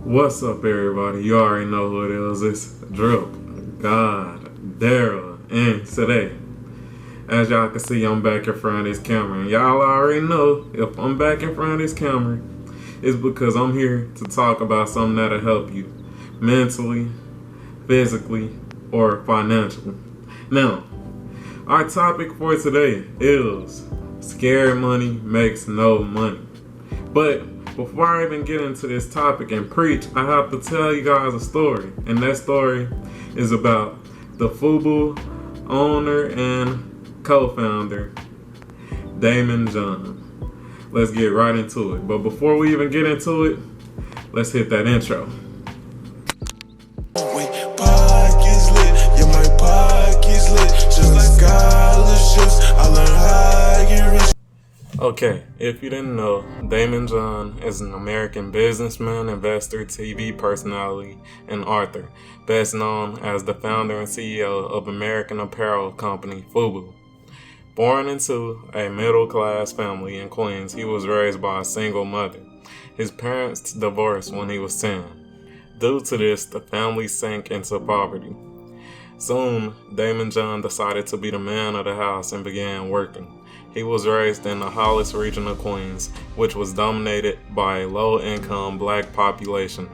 What's up, everybody? You already know who it is. It's Drip, God, Daryl, and today, as y'all can see, I'm back in front of this camera. And y'all already know if I'm back in front of this camera, it's because I'm here to talk about something that'll help you mentally, physically, or financially. Now, our topic for today is scared money makes no money. But before I even get into this topic and preach, I have to tell you guys a story. And that story is about the FUBU owner and co-founder, Draymond John. Let's get right into it. But before we even get into it, let's hit that intro. Okay, if you didn't know, Draymond John is an American businessman, investor, TV personality, and author, best known as the founder and CEO of American apparel company FUBU. Born into a middle-class family in Queens, he was raised by a single mother. His parents divorced when he was 10. Due to this, the family sank into poverty. Soon, Draymond John decided to be the man of the house and began working. He was raised in the Hollis region of Queens, which was dominated by a low-income black population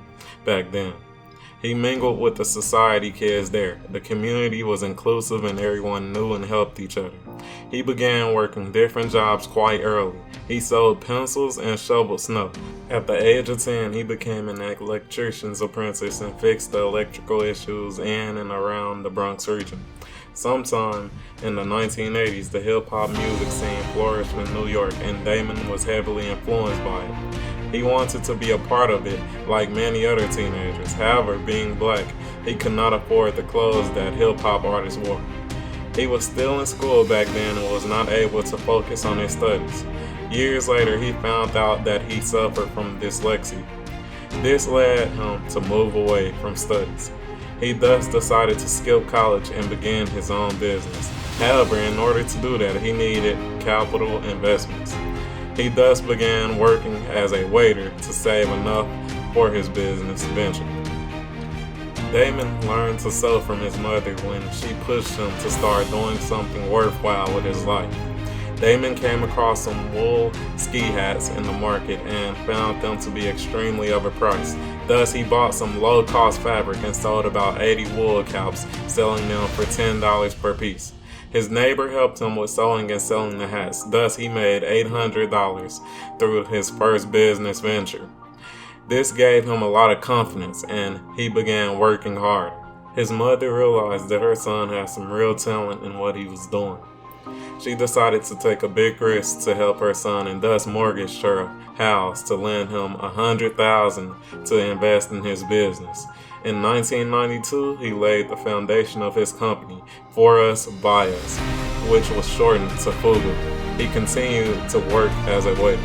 back then. He mingled with the society kids there. The community was inclusive and everyone knew and helped each other. He began working different jobs quite early. He sold pencils and shoveled snow. At the age of 10, he became an electrician's apprentice and fixed the electrical issues in and around the Bronx region. Sometime in the 1980s, the hip-hop music scene flourished in New York, and Draymond was heavily influenced by it. He wanted to be a part of it, like many other teenagers. However, being black, he could not afford the clothes that hip-hop artists wore. He was still in school back then and was not able to focus on his studies. Years later, he found out that he suffered from dyslexia. This led him to move away from studies. He thus decided to skip college and begin his own business. However, in order to do that, he needed capital investments. He thus began working as a waiter to save enough for his business venture. Draymond learned to sew from his mother when she pushed him to start doing something worthwhile with his life. Draymond came across some wool ski hats in the market and found them to be extremely overpriced. Thus, he bought some low-cost fabric and sold about 80 wool caps, selling them for $10 per piece. His neighbor helped him with sewing and selling the hats. Thus, he made $800 through his first business venture. This gave him a lot of confidence, and he began working hard. His mother realized that her son had some real talent in what he was doing. She decided to take a big risk to help her son and thus mortgaged her house to lend him $100,000 to invest in his business. In 1992, he laid the foundation of his company, For Us, By Us, which was shortened to FUBU. He continued to work as a waiter.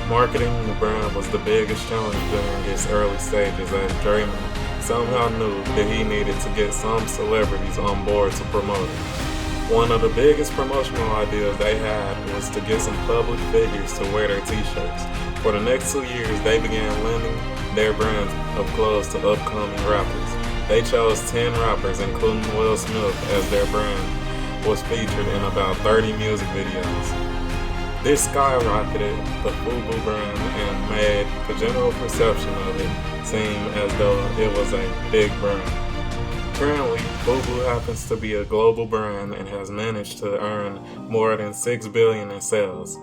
Marketing the brand was the biggest challenge during its early stages, as Draymond somehow knew that he needed to get some celebrities on board to promote it. One of the biggest promotional ideas they had was to get some public figures to wear their t-shirts. For the next 2 years, they began lending their brand of clothes to upcoming rappers. They chose 10 rappers, including Will Smith, as their brand was featured in about 30 music videos. This skyrocketed the FUBU brand and made the general perception of it seem as though it was a big brand. Currently, FUBU happens to be a global brand and has managed to earn more than $6 billion in sales.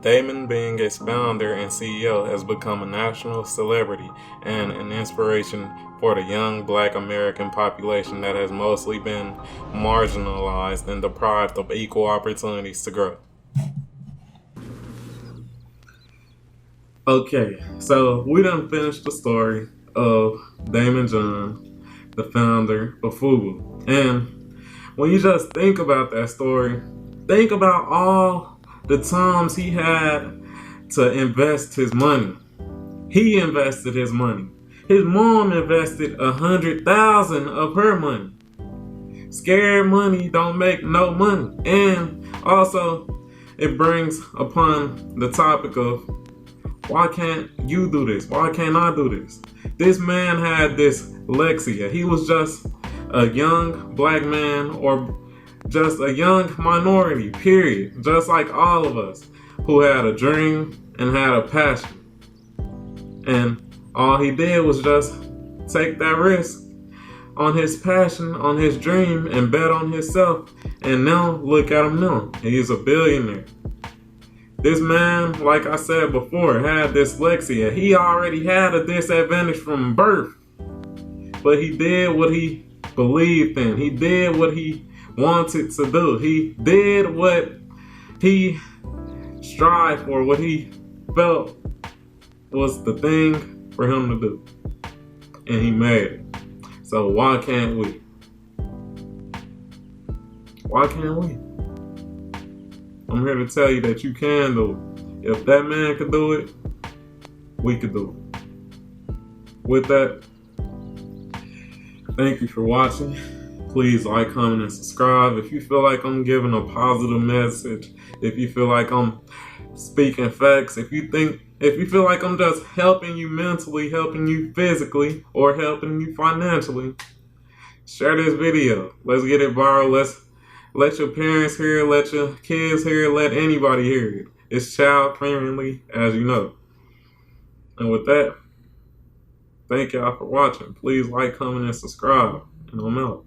Draymond, being its founder and CEO, has become a national celebrity and an inspiration for the young black American population that has mostly been marginalized and deprived of equal opportunities to grow. Okay, so we done finished the story of Draymond John, the founder of FUBU. And when you just think about that story, think about all the times he had to invest his money. He invested his money. His mom invested $100,000 of her money. Scared money don't make no money. And also, it brings upon the topic of, why can't you do this? Why can't I do this? This man had dyslexia. He was just a young black man, or just a young minority, period. Just like all of us, who had a dream and had a passion. And all he did was just take that risk on his passion, on his dream, and bet on himself. And now, look at him now. He's a billionaire. This man, like I said before, had dyslexia. He already had a disadvantage from birth. But he did what he believed in. He did what he wanted to do. He did what he strived for, what he felt was the thing for him to do. And he made it. So why can't we? Why can't we? I'm here to tell you that you can do it. If that man could do it, we could do it. With that, thank you for watching. Please like, comment, and subscribe. If you feel like I'm giving a positive message, if you feel like I'm speaking facts, if you feel like I'm just helping you mentally, helping you physically, or helping you financially, share this video. Let's get it viral. Let your parents hear it, let your kids hear it, let anybody hear it. It's child friendly, as you know. And with that, thank y'all for watching. Please like, comment, and subscribe. And I'm out.